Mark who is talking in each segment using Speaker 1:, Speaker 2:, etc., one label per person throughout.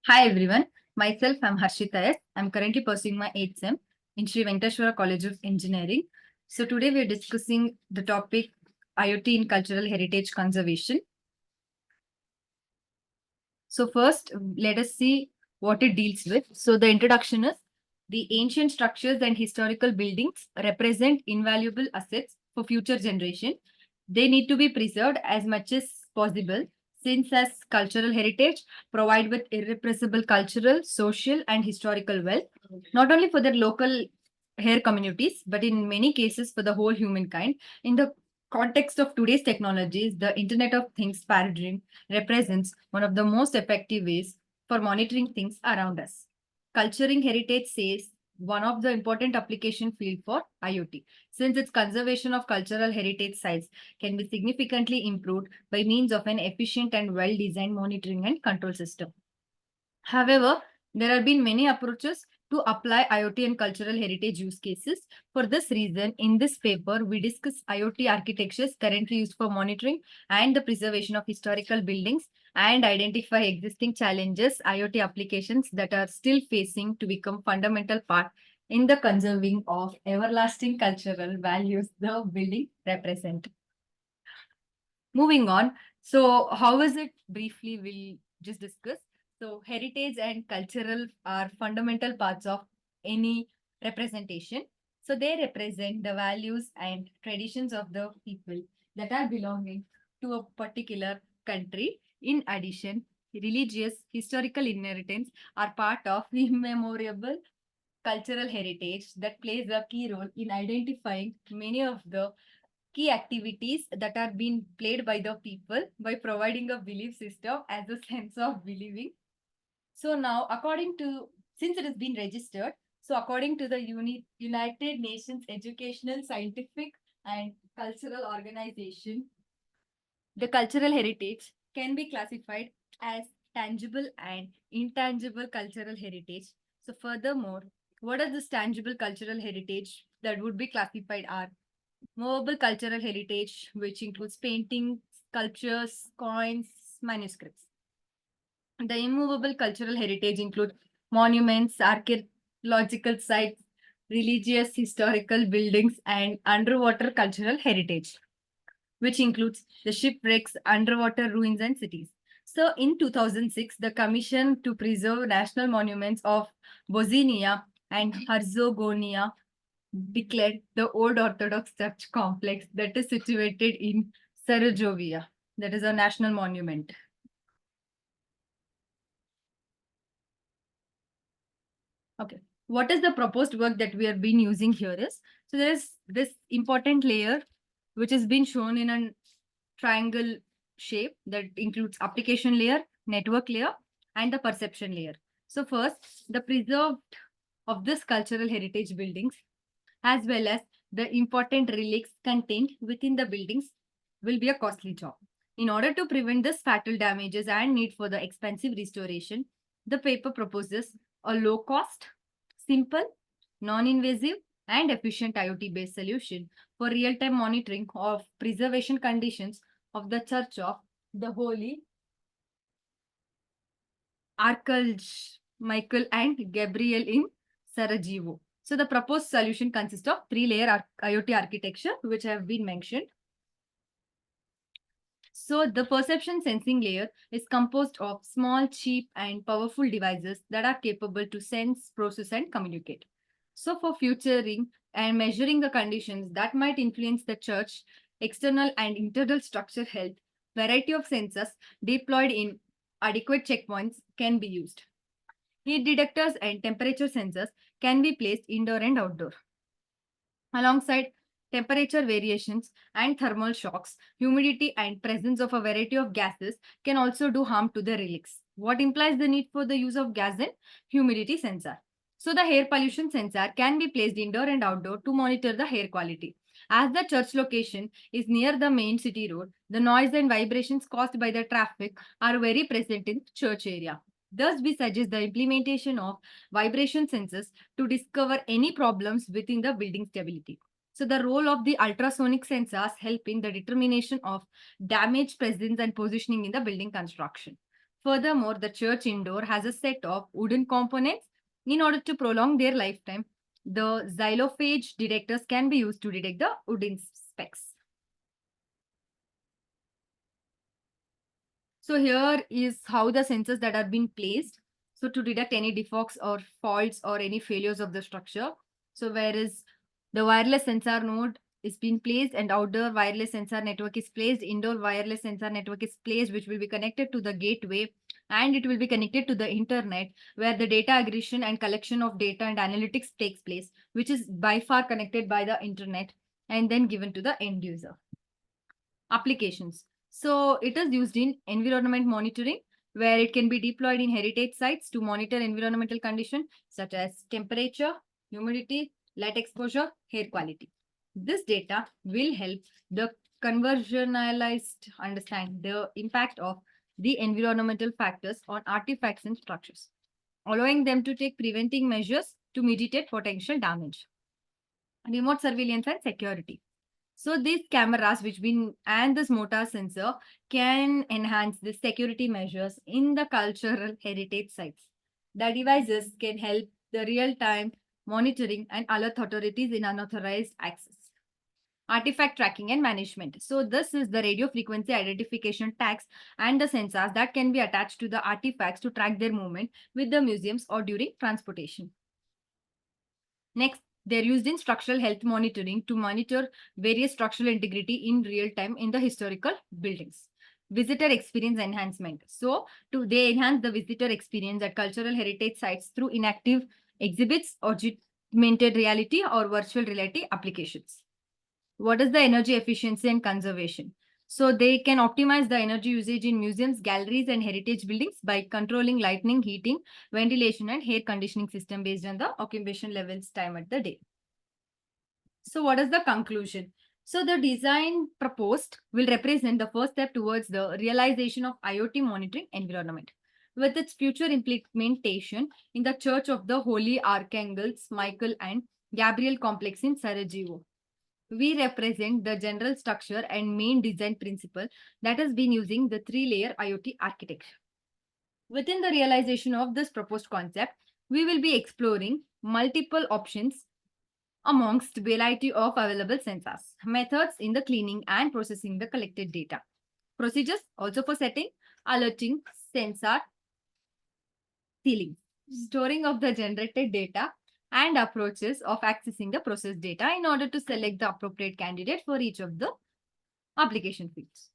Speaker 1: Hi everyone, myself I'm Harshita S. I'm currently pursuing my 8th SEM in Sri Venkateshwara College of Engineering. So today we are discussing the topic IoT in cultural heritage conservation. So first, let us see what it deals with. So the introduction is the ancient structures and historical buildings represent invaluable assets for future generation. They need to be preserved as much as possible since as cultural heritage provide with irrepressible cultural, social and historical wealth, not only for their local hair communities, but in many cases for the whole humankind. In the context of today's technologies, the Internet of Things paradigm represents one of the most effective ways for monitoring things around us. Culturing heritage says one of the important application field for IoT, since its conservation of cultural heritage sites can be significantly improved by means of an efficient and well-designed monitoring and control system. However, there have been many approaches to apply IoT and cultural heritage use cases. For this reason, in this paper, we discuss IoT architectures currently used for monitoring and the preservation of historical buildings and identify existing challenges, IoT applications that are still facing to become fundamental part in the conserving of everlasting cultural values the building represent. Moving on. So how is it briefly we'll just discuss. So heritage and cultural are fundamental parts of any representation. So they represent the values and traditions of the people that are belonging to a particular country. In addition, religious historical inheritance are part of immemorable cultural heritage that plays a key role in identifying many of the key activities that are being played by the people by providing a belief system as a sense of believing. So now, since it has been registered, so according to the United Nations Educational, Scientific and Cultural Organization, the cultural heritage can be classified as tangible and intangible cultural heritage. So furthermore, what is this tangible cultural heritage that would be classified are movable cultural heritage, which includes paintings, sculptures, coins, manuscripts. The immovable cultural heritage include monuments, archaeological sites, religious historical buildings, and underwater cultural heritage, which includes the shipwrecks, underwater ruins, and cities. So in 2006, the Commission to Preserve National Monuments of Bosnia and Herzegovina declared the Old Orthodox Church complex that is situated in Sarajevo. That is a national monument. Okay. What is the proposed work that we have been using here is, so there is this important layer which has been shown in a triangle shape that includes application layer, network layer, and the perception layer. So first, the preserved of this cultural heritage buildings as well as the important relics contained within the buildings will be a costly job. In order to prevent this fatal damages and need for the expensive restoration, the paper proposes a low cost, simple, non-invasive, and efficient IoT-based solution for real-time monitoring of preservation conditions of the Church of the Holy Archangel Michael and Gabriel in Sarajevo. So the proposed solution consists of three-layer IoT architecture, which have been mentioned. So the perception sensing layer is composed of small, cheap, and powerful devices that are capable to sense, process, and communicate. So for futuring and measuring the conditions that might influence the church, external and internal structure health, variety of sensors deployed in adequate checkpoints can be used. Heat detectors and temperature sensors can be placed indoor and outdoor. Alongside temperature variations and thermal shocks, humidity and presence of a variety of gases can also do harm to the relics. What implies the need for the use of gas and humidity sensor. So the air pollution sensor can be placed indoor and outdoor to monitor the air quality. As the church location is near the main city road, the noise and vibrations caused by the traffic are very present in church area. Thus, we suggest the implementation of vibration sensors to discover any problems within the building stability. So the role of the ultrasonic sensors help in the determination of damage, presence, and positioning in the building construction. Furthermore, the church indoor has a set of wooden components in order to prolong their lifetime. The xylophage detectors can be used to detect the wooden specks. So here is how the sensors that are being placed. So to detect any defects or faults or any failures of the structure. So whereas the wireless sensor node is being placed and outdoor wireless sensor network is placed, indoor wireless sensor network is placed, which will be connected to the gateway and it will be connected to the internet where the data aggregation and collection of data and analytics takes place, which is by far connected by the internet and then given to the end user. Applications. So it is used in environment monitoring, where it can be deployed in heritage sites to monitor environmental conditions such as temperature, humidity, light exposure, air quality. This data will help the conversationalist understand the impact of the environmental factors on artifacts and structures, allowing them to take preventing measures to mitigate potential damage. Remote surveillance and security. So these cameras, which been and this motor sensor can enhance the security measures in the cultural heritage sites. The devices can help the real-time monitoring and alert authorities in unauthorized access. Artifact tracking and management. So this is the radio frequency identification tags and the sensors that can be attached to the artifacts to track their movement with the museums or during transportation. Next, they're used in structural health monitoring to monitor various structural integrity in real time in the historical buildings. Visitor experience enhancement. So, they enhance the visitor experience at cultural heritage sites through inactive exhibits, augmented reality, or virtual reality applications. What is the energy efficiency and conservation? So they can optimize the energy usage in museums, galleries, and heritage buildings by controlling lighting, heating, ventilation, and air conditioning system based on the occupation levels time at the day. So what is the conclusion? So the design proposed will represent the first step towards the realization of IoT monitoring environment. With its future implementation in the Church of the Holy Archangels Michael and Gabriel complex in Sarajevo, we represent the general structure and main design principle that has been using the three-layer IoT architecture. Within the realization of this proposed concept, we will be exploring multiple options amongst variety of available sensors, methods in the cleaning and processing the collected data, procedures also for setting, alerting, sensor, sealing, storing of the generated data, and approaches of accessing the processed data in order to select the appropriate candidate for each of the application fields.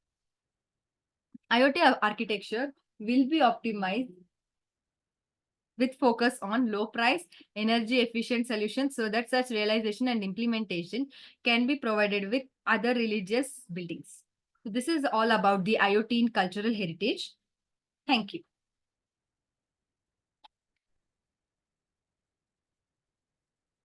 Speaker 1: IoT architecture will be optimized with focus on low price, energy efficient solutions so that such realization and implementation can be provided with other religious buildings. So this is all about the IoT in cultural heritage. Thank you.